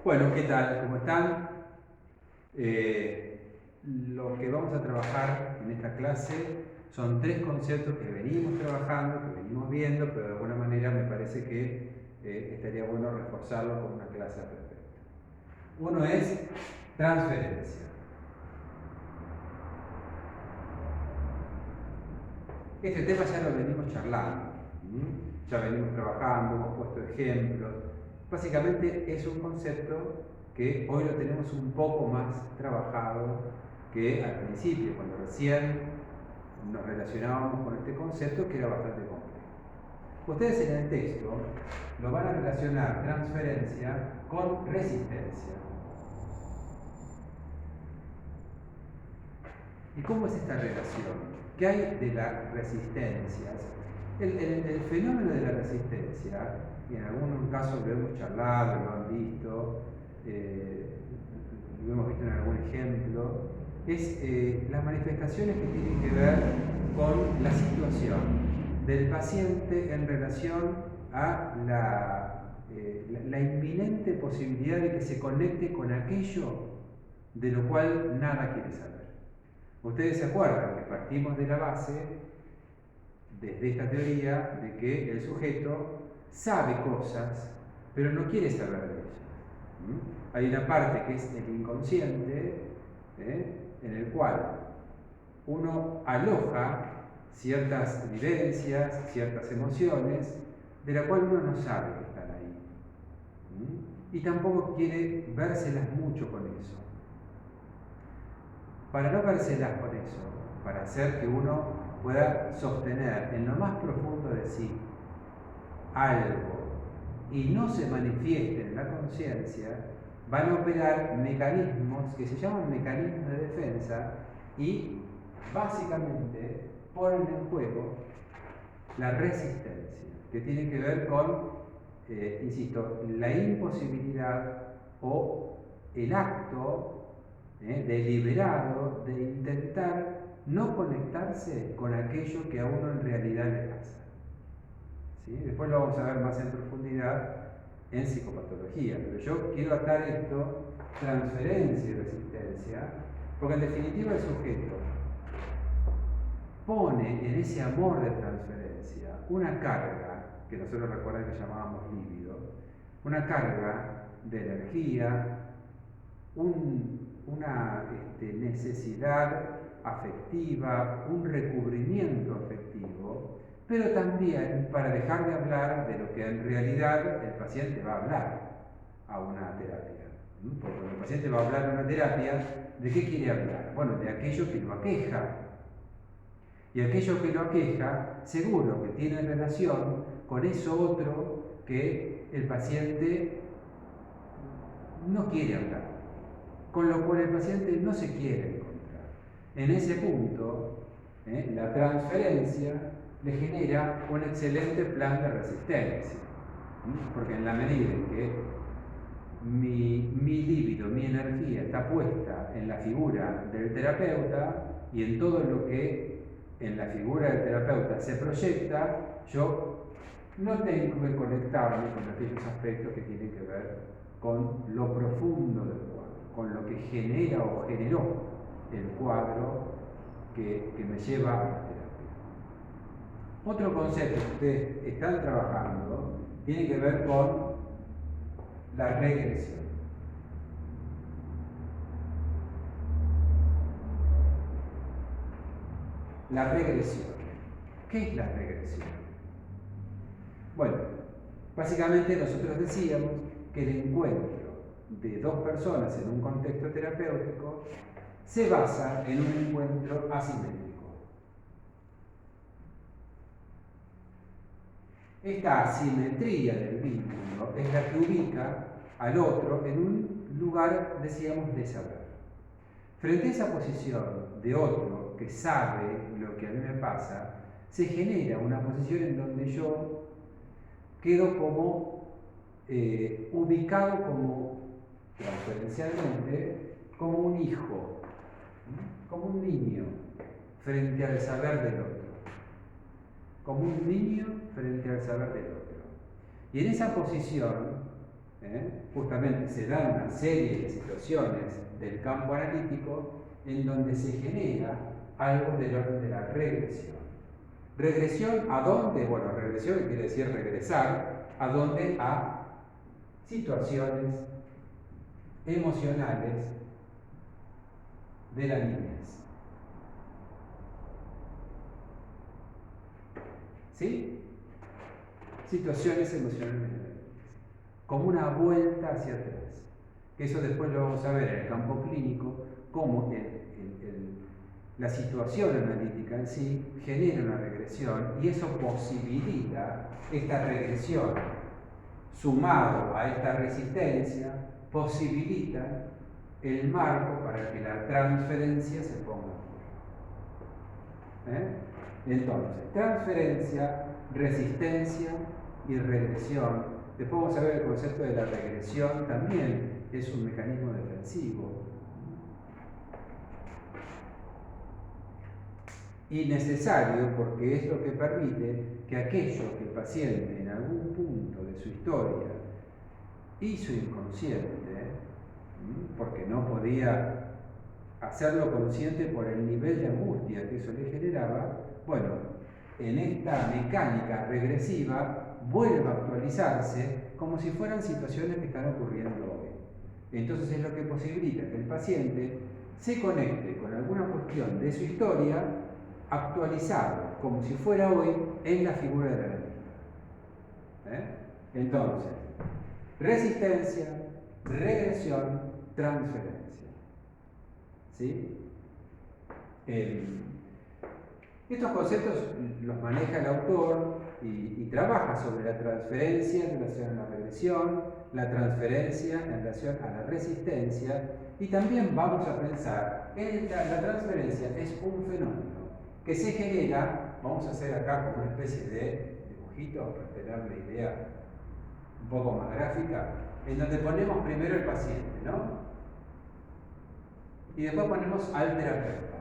Bueno, ¿qué tal? ¿Cómo están? Lo que vamos a trabajar en esta clase son tres conceptos que venimos trabajando, que venimos viendo, pero de alguna manera me parece que estaría bueno reforzarlo con una clase al respecto. Uno es transferencia. Este tema ya lo venimos charlando, ya venimos trabajando, hemos puesto ejemplos. Básicamente es un concepto que hoy lo tenemos un poco más trabajado que al principio, cuando recién nos relacionábamos con este concepto que era bastante complejo. Ustedes en el texto lo van a relacionar transferencia con resistencia. ¿Y cómo es esta relación? ¿Qué hay de las resistencias? El fenómeno de la resistencia, y en algunos casos lo hemos charlado, lo han visto, lo hemos visto en algún ejemplo, es las manifestaciones que tienen que ver con la situación del paciente en relación a la inminente posibilidad de que se conecte con aquello de lo cual nada quiere saber. Ustedes se acuerdan que partimos de la base, desde esta teoría, de que el sujeto sabe cosas, pero no quiere saber de ellas. Hay una parte que es el inconsciente, en el cual uno aloja ciertas vivencias, ciertas emociones, de la cual uno no sabe que están ahí. Y tampoco quiere vérselas mucho con eso. Para no vérselas con eso, para hacer que uno pueda sostener en lo más profundo de sí algo y no se manifieste en la conciencia, van a operar mecanismos que se llaman mecanismos de defensa y básicamente ponen en juego la resistencia, que tiene que ver con, insisto, la imposibilidad o el acto deliberado de intentar no conectarse con aquello que a uno en realidad le pasa. ¿Sí? Después lo vamos a ver más en profundidad en psicopatología, pero yo quiero atar esto, transferencia y resistencia, porque en definitiva el sujeto pone en ese amor de transferencia una carga, que nosotros recuerdan que llamábamos líbido, una carga de energía, una necesidad afectiva, un recubrimiento afectivo, pero también para dejar de hablar de lo que en realidad el paciente va a hablar a una terapia. Porque cuando el paciente va a hablar a una terapia, ¿de qué quiere hablar? Bueno, de aquello que lo aqueja. Y aquello que lo aqueja, seguro que tiene relación con eso otro que el paciente no quiere hablar, con lo cual el paciente no se quiere encontrar. En ese punto, la transferencia le genera un excelente plan de resistencia, porque en la medida en que mi líbido, mi energía está puesta en la figura del terapeuta y en todo lo que en la figura del terapeuta se proyecta, yo no tengo que conectarme con aquellos aspectos que tienen que ver con lo profundo del cuadro, con lo que genera o generó el cuadro que me lleva a la terapia. Otro concepto que ustedes están trabajando tiene que ver con la regresión. La regresión. ¿Qué es la regresión? Bueno, básicamente nosotros decíamos que el encuentro de dos personas en un contexto terapéutico se basa en un encuentro asimétrico. Esta asimetría del vínculo es la que ubica al otro en un lugar, decíamos, de saber. Frente a esa posición de otro que sabe lo que a mí me pasa, se genera una posición en donde yo quedo como ubicado como, transferencialmente, como un hijo, como un niño frente al saber del otro. Como un niño frente al saber del otro. Y en esa posición, Justamente se dan una serie de situaciones del campo analítico en donde se genera algo del orden de la regresión. ¿Regresión a dónde? Bueno, regresión quiere decir regresar. ¿A dónde? A situaciones emocionales de la niñez. ¿Sí? Situaciones emocionales de la niñez. Como una vuelta hacia atrás. Que eso después lo vamos a ver en el campo clínico, cómo la situación analítica en sí genera una regresión y eso posibilita esta regresión, sumado a esta resistencia, posibilita el marco para que la transferencia se ponga en juego. Entonces, transferencia, resistencia y regresión. Después vamos a ver el concepto de la regresión, también es un mecanismo defensivo. Y necesario porque es lo que permite que aquello que el paciente en algún punto de su historia hizo inconsciente, porque no podía hacerlo consciente por el nivel de angustia que eso le generaba, bueno, en esta mecánica regresiva vuelve a actualizarse como si fueran situaciones que están ocurriendo hoy. Entonces es lo que posibilita que el paciente se conecte con alguna cuestión de su historia actualizado como si fuera hoy en la figura del analista. Entonces, resistencia, regresión, transferencia. ¿Sí? Estos conceptos los maneja el autor y trabaja sobre la transferencia en relación a la regresión, la transferencia en relación a la resistencia y también vamos a pensar en la transferencia es un fenómeno que se genera, vamos a hacer acá como una especie de dibujito para tener la idea un poco más gráfica, en donde ponemos primero el paciente, ¿no? Y después ponemos al terapeuta.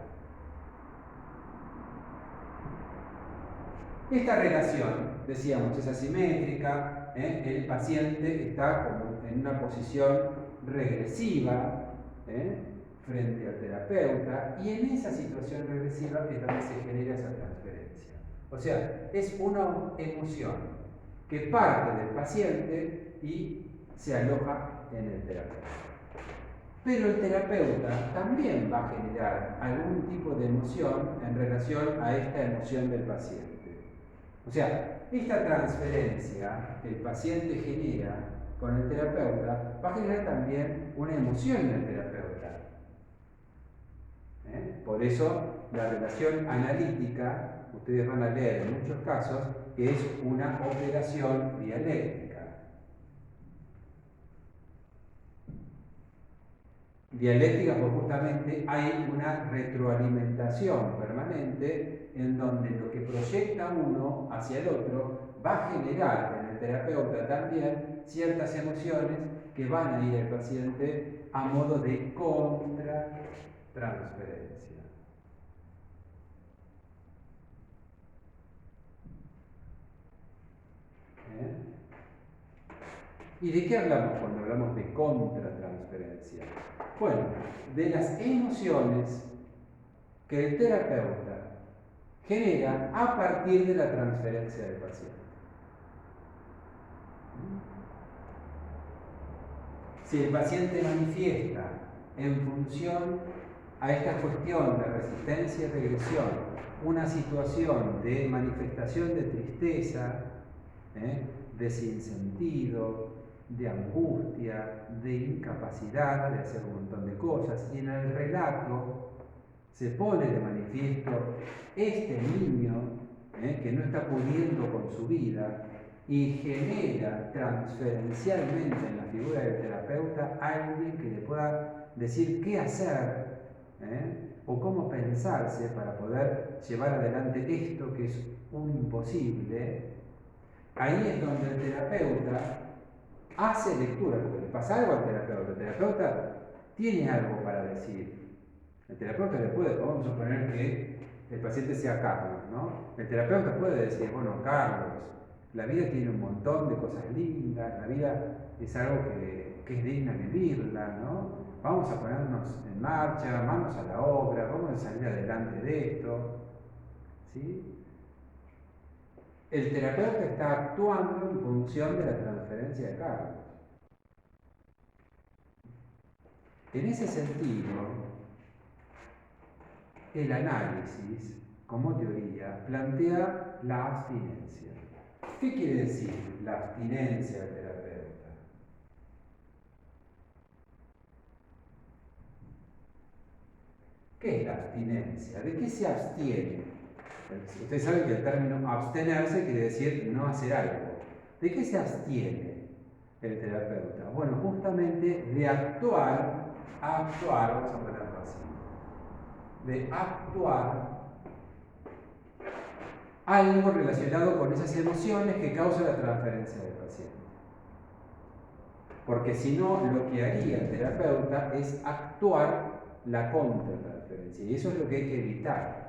Esta relación, decíamos, es asimétrica, el paciente está como en una posición regresiva frente al terapeuta y en esa situación regresiva es donde se genera esa transferencia. O sea, es una emoción que parte del paciente y se aloja en el terapeuta. Pero el terapeuta también va a generar algún tipo de emoción en relación a esta emoción del paciente. O sea, esta transferencia que el paciente genera con el terapeuta va a generar también una emoción en el terapeuta. Por eso la relación analítica, ustedes van a leer en muchos casos, que es una operación dialéctica. Dialéctica porque justamente hay una retroalimentación permanente en donde lo que proyecta uno hacia el otro va a generar en el terapeuta también ciertas emociones que van a ir al paciente a modo de contratransferencia. ¿Y de qué hablamos cuando hablamos de contratransferencia? Bueno, de las emociones que el terapeuta genera a partir de la transferencia del paciente. Si el paciente manifiesta en función a esta cuestión de resistencia y regresión una situación de manifestación de tristeza, de sinsentido, de angustia, de incapacidad de hacer un montón de cosas, y en el relato se pone de manifiesto este niño que no está pudiendo con su vida y genera transferencialmente en la figura del terapeuta a alguien que le pueda decir qué hacer o cómo pensarse para poder llevar adelante esto que es un imposible. Ahí es donde el terapeuta hace lectura, porque le pasa algo al terapeuta. El terapeuta tiene algo para decir. El terapeuta le puede, vamos a suponer que el paciente sea Carlos, ¿no? El terapeuta puede decir, bueno, Carlos, La vida tiene un montón de cosas lindas, la vida es algo que es digna vivirla, ¿no? Vamos a ponernos en marcha, manos a la obra, vamos a salir adelante de esto, ¿sí? El terapeuta está actuando en función de la transferencia de cargos. En ese sentido, el análisis, como teoría, plantea la abstinencia. ¿Qué quiere decir la abstinencia del terapeuta? ¿Qué es la abstinencia? ¿De qué se abstiene? Ustedes saben que el término abstenerse quiere decir no hacer algo. ¿De qué se abstiene el terapeuta? Bueno, justamente de actuar, vamos a ponerlo así, de actuar algo relacionado con esas emociones que causa la transferencia del paciente. Porque si no, lo que haría el terapeuta es actuar la contratransferencia. Y eso es lo que hay que evitar.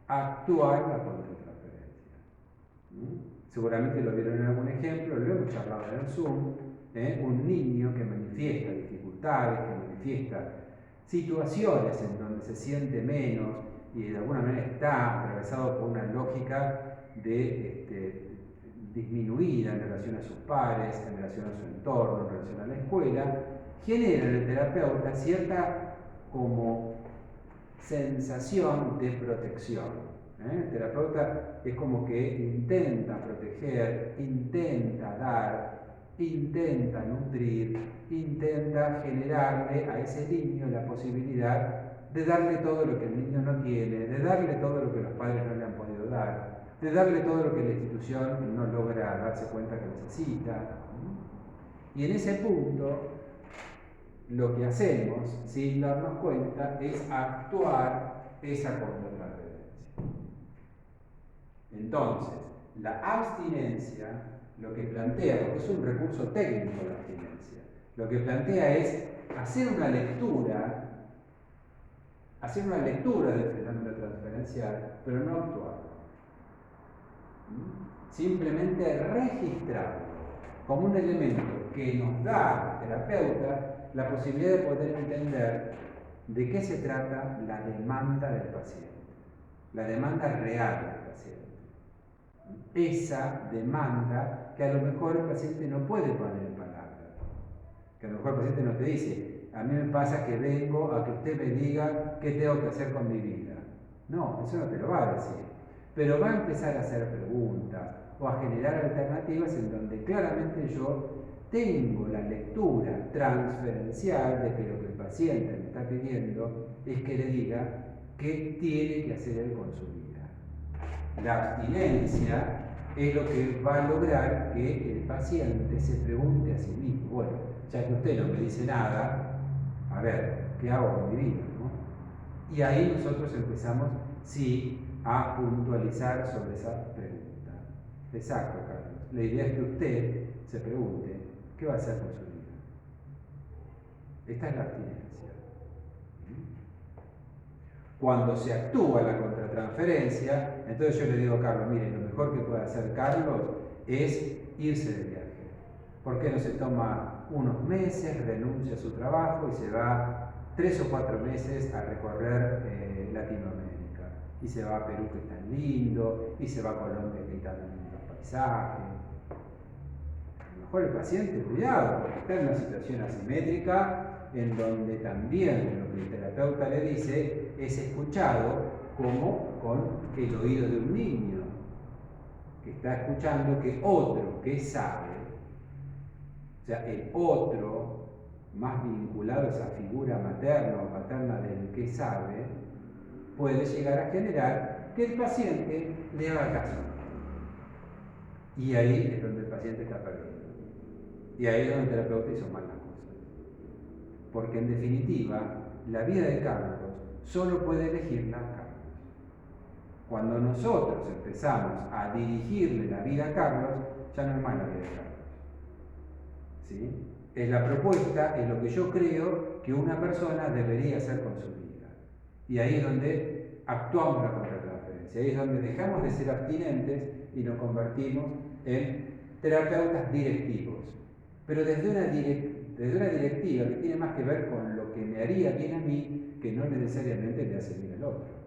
Actuar la contratransferencia. Seguramente lo vieron en algún ejemplo, lo hemos charlado en el Zoom. Un niño que manifiesta dificultades, que manifiesta situaciones en donde se siente menos y de alguna manera está atravesado por una lógica de disminuida en relación a sus pares, en relación a su entorno, en relación a la escuela, genera en el terapeuta cierta como sensación de protección. El terapeuta es como que intenta proteger, intenta dar, intenta nutrir, intenta generarle a ese niño la posibilidad de darle todo lo que el niño no tiene, de darle todo lo que los padres no le han podido dar, de darle todo lo que la institución no logra darse cuenta que necesita. Y en ese punto, lo que hacemos, sin darnos cuenta, es actuar esa contratransferencia. Entonces, la abstinencia, lo que plantea, porque es un recurso técnico la abstinencia, lo que plantea es hacer una lectura del fenómeno transferencial, pero no actuar. Simplemente registrarlo como un elemento que nos da al terapeuta la posibilidad de poder entender de qué se trata la demanda del paciente, la demanda real del paciente. Esa demanda que a lo mejor el paciente no puede poner en palabras, que a lo mejor el paciente no te dice, a mí me pasa que vengo a que usted me diga qué tengo que hacer con mi vida. No, eso no te lo va a decir, pero va a empezar a hacer preguntas o a generar alternativas en donde claramente yo tengo la lectura transferencial de que lo que el paciente me está pidiendo es que le diga qué tiene que hacer él con su vida. La abstinencia es lo que va a lograr que el paciente se pregunte a sí mismo, bueno, ya que usted no me dice nada, a ver, ¿qué hago con mi vida? ¿No? Y ahí nosotros empezamos, sí, a puntualizar sobre esa pregunta. Exacto, Carlos. La idea es que usted se pregunte, ¿qué va a hacer con su vida? Esta es la abstinencia. Cuando se actúa la contratransferencia, entonces yo le digo a Carlos, mire, lo mejor que puede hacer Carlos es irse de viaje. ¿Por qué no se toma unos meses, renuncia a su trabajo y se va 3 o 4 meses a recorrer Latinoamérica? Y se va a Perú, que es tan lindo, y se va a Colombia, que hay tan lindos paisajes. A lo mejor el paciente, cuidado, porque está en una situación asimétrica en donde también lo que el terapeuta le dice es escuchado como con el oído de un niño, que está escuchando que otro que sabe, o sea, el otro más vinculado a esa figura materna o paterna del que sabe, puede llegar a generar que el paciente le haga caso. Y ahí es donde el paciente está perdiendo. Y ahí es donde el terapeuta hizo mal las cosas. Porque en definitiva, la vida de Carlos solo puede elegirla Carlos. Cuando nosotros empezamos a dirigirle la vida a Carlos, ya no es más la vida de Carlos. ¿Sí? Es la propuesta, es lo que yo creo que una persona debería hacer con su vida. Y ahí es donde actuamos la contratransferencia. Ahí es donde dejamos de ser abstinentes y nos convertimos en terapeutas directivos, pero desde una directiva que tiene más que ver con lo que me haría bien a mí que no necesariamente le hace bien al otro.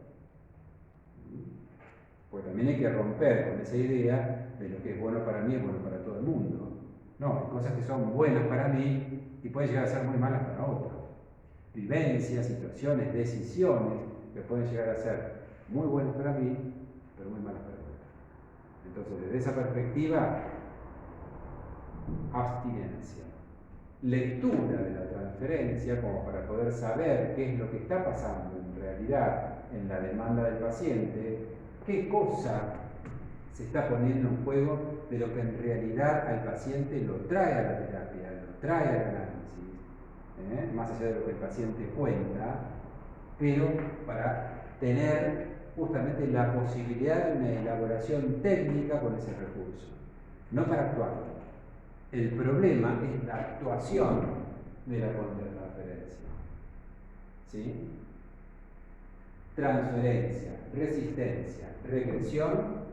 Porque también hay que romper con esa idea de lo que es bueno para mí es bueno para todo el mundo. No, hay cosas que son buenas para mí y pueden llegar a ser muy malas para otros. Vivencias, situaciones, decisiones que pueden llegar a ser muy buenas para mí, pero muy malas para otros. Entonces, desde esa perspectiva, abstinencia. Lectura de la transferencia como para poder saber qué es lo que está pasando en realidad en la demanda del paciente, qué cosa se está poniendo en juego de lo que en realidad al paciente lo trae a la terapia, lo trae al análisis, más allá de lo que el paciente cuenta, pero para tener justamente la posibilidad de una elaboración técnica con ese recurso, no para actuar. El problema es la actuación de la contratransferencia. ¿Sí? Transferencia, resistencia, regresión,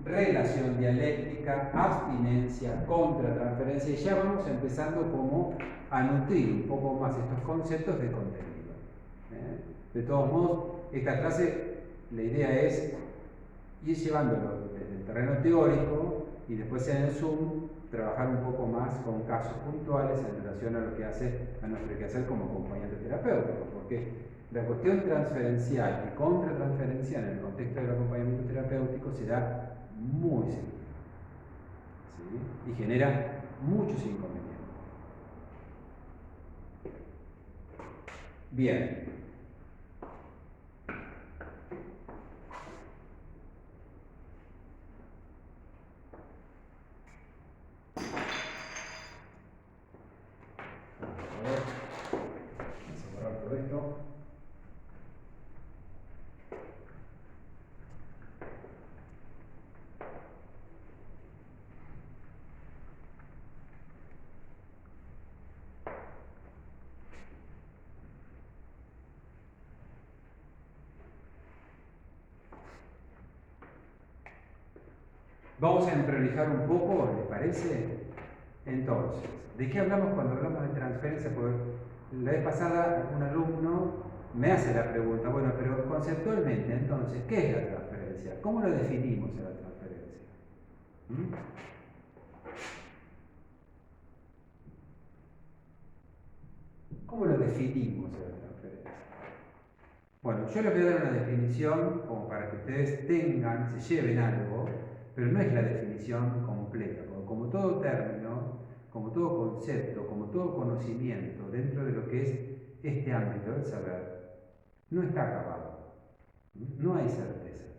relación dialéctica, abstinencia, contratransferencia, y ya vamos empezando como a nutrir un poco más estos conceptos de contenido. De todos modos, esta clase, la idea es ir llevándolo desde el terreno teórico y después en el Zoom trabajar un poco más con casos puntuales en relación a lo que hace a nuestro quehacer como acompañante terapéutico, porque la cuestión transferencial y contratransferencial en el contexto del acompañamiento terapéutico se da muy seguido, ¿sí? Y genera muchos inconvenientes. Bien. Vamos a borrar todo esto. Vamos a emprolijar un poco, ¿les parece? Entonces, ¿de qué hablamos cuando hablamos de transferencia? Porque la vez pasada un alumno me hace la pregunta, bueno, pero conceptualmente, entonces, ¿qué es la transferencia? ¿Cómo lo definimos a la transferencia? ¿Cómo lo definimos a la transferencia? Bueno, yo les voy a dar una definición como para que ustedes tengan, se lleven algo, pero no es la definición completa, porque como todo término, como todo concepto, como todo conocimiento dentro de lo que es este ámbito del saber, no está acabado, no hay certezas.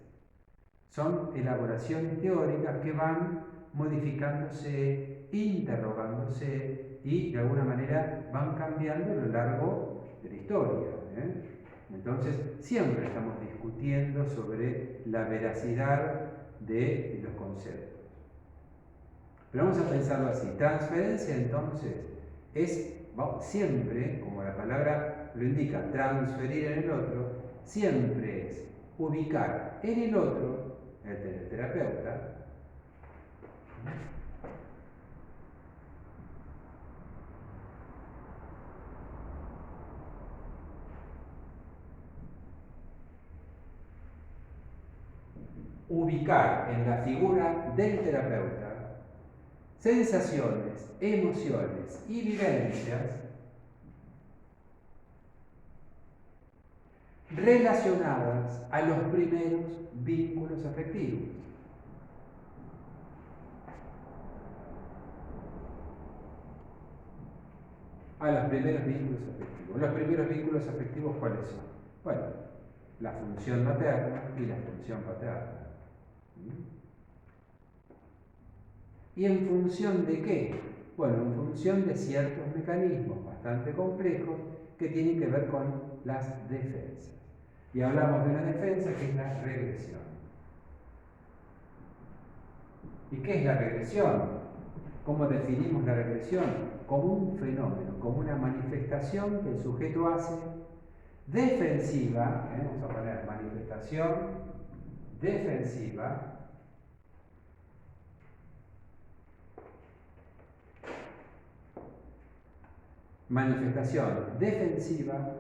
Son elaboraciones teóricas que van modificándose, interrogándose y de alguna manera van cambiando a lo largo de la historia. Entonces, siempre estamos discutiendo sobre la veracidad de los conceptos. Pero vamos a pensarlo así. Transferencia, entonces, es siempre, como la palabra lo indica, transferir en el otro, siempre es ubicar en el otro, el terapeuta, ubicar en la figura del terapeuta sensaciones, emociones y vivencias relacionadas a los primeros vínculos afectivos. A los primeros vínculos afectivos. ¿Los primeros vínculos afectivos cuáles son? Bueno, la función materna y la función paterna. ¿Y en función de qué? Bueno, en función de ciertos mecanismos bastante complejos que tienen que ver con las defensas. Y hablamos de una defensa que es la regresión. ¿Y qué es la regresión? ¿Cómo definimos la regresión? Como un fenómeno, como una manifestación que el sujeto hace defensiva, vamos a poner manifestación defensiva, manifestación defensiva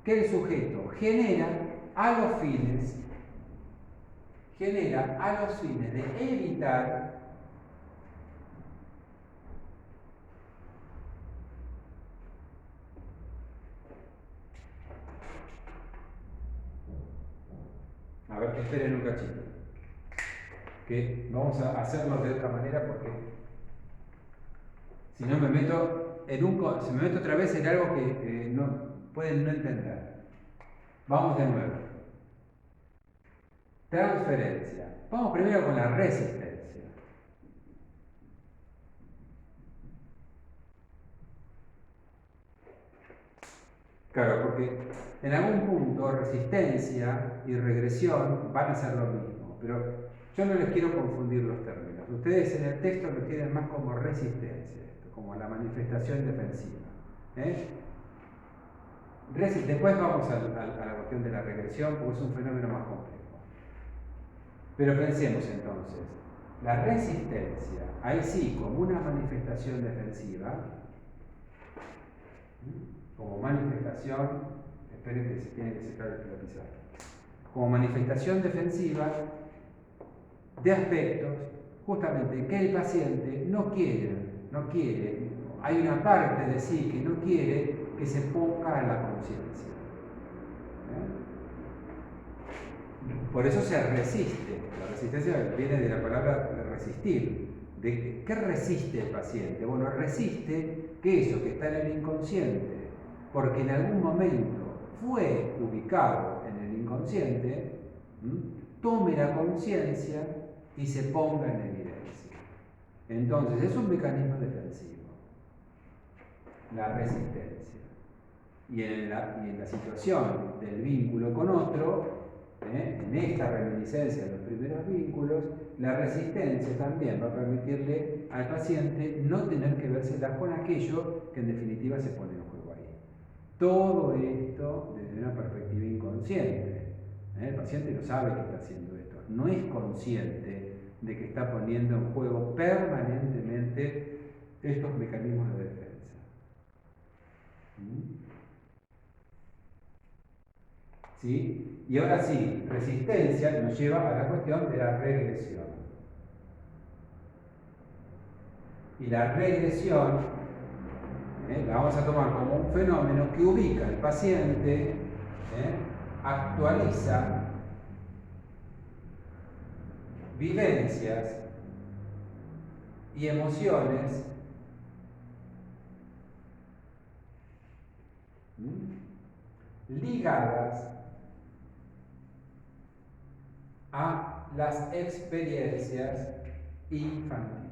que el sujeto genera a los fines de evitar a ver, esperen un cachito, que vamos a hacerlo de otra manera porque si no me meto si me meto otra vez en algo que pueden no entender. Vamos de nuevo. Transferencia. Vamos primero con la resistencia. Claro, porque en algún punto resistencia y regresión van a ser lo mismo, pero yo no les quiero confundir los términos. Ustedes en el texto lo tienen más como resistencia, como la manifestación defensiva. Después vamos a la cuestión de la regresión, porque es un fenómeno más complejo. Pero pensemos entonces, la resistencia, ahí sí, como una manifestación defensiva, como manifestación, esperen que se tiene que secar el lapicero, como manifestación defensiva de aspectos justamente que el paciente no quiere, hay una parte de sí que no quiere que se ponga a la conciencia. Por eso se resiste. La resistencia viene de la palabra resistir. ¿Qué resiste el paciente? Bueno, resiste que eso que está en el inconsciente, porque en algún momento fue ubicado en el inconsciente, tome la conciencia y se ponga en evidencia. Entonces, es un mecanismo defensivo, la resistencia. Y en la situación del vínculo con otro, en esta reminiscencia de los primeros vínculos, la resistencia también va a permitirle al paciente no tener que vérselas con aquello que en definitiva se pone en juego ahí. Todo esto desde una perspectiva inconsciente. El paciente no sabe que está haciendo esto, no es consciente de que está poniendo en juego permanentemente estos mecanismos de defensa. ¿Sí? Y ahora sí, resistencia nos lleva a la cuestión de la regresión. Y la regresión la vamos a tomar como un fenómeno que ubica al paciente, actualiza vivencias y emociones ligadas a las experiencias infantiles.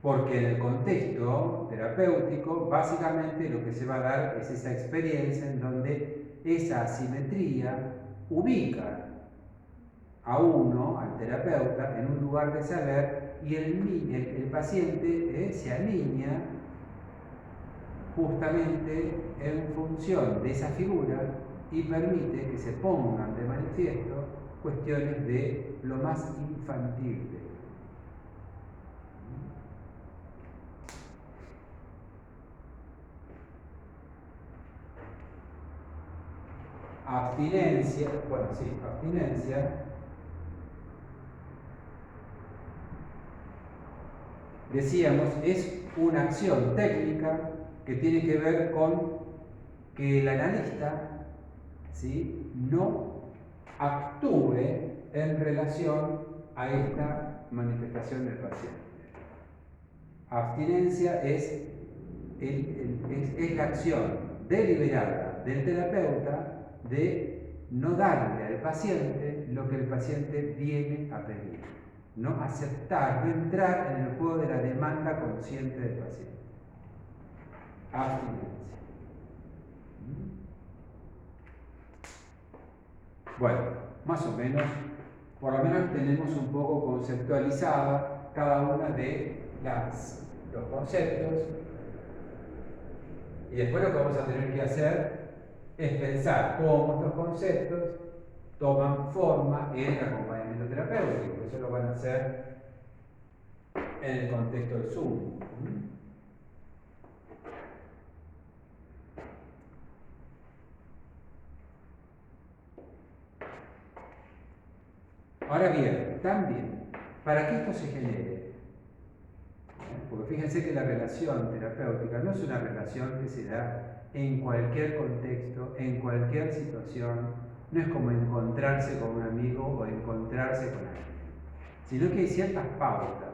Porque en el contexto terapéutico, básicamente lo que se va a dar es esa experiencia en donde esa asimetría ubica a uno, al terapeuta, en un lugar de saber y el paciente se alinea justamente en función de esa figura y permite que se pongan de manifiesto cuestiones de lo más infantil de él. Abstinencia, abstinencia, decíamos, es una acción técnica que tiene que ver con que el analista, ¿sí?, no actúe en relación a esta manifestación del paciente. Abstinencia es la acción deliberada del terapeuta de no darle al paciente lo que el paciente viene a pedir, no aceptar, no entrar en el juego de la demanda consciente del paciente. Abstinencia. Bueno, más o menos, por lo menos tenemos un poco conceptualizada cada una de los conceptos, y después lo que vamos a tener que hacer es pensar cómo estos conceptos toman forma en el acompañamiento terapéutico. Eso lo van a hacer en el contexto del Zoom. Ahora bien, también, para que esto se genere, porque fíjense que la relación terapéutica no es una relación que se da en cualquier contexto, en cualquier situación, no es como encontrarse con un amigo o encontrarse con alguien, sino que hay ciertas pautas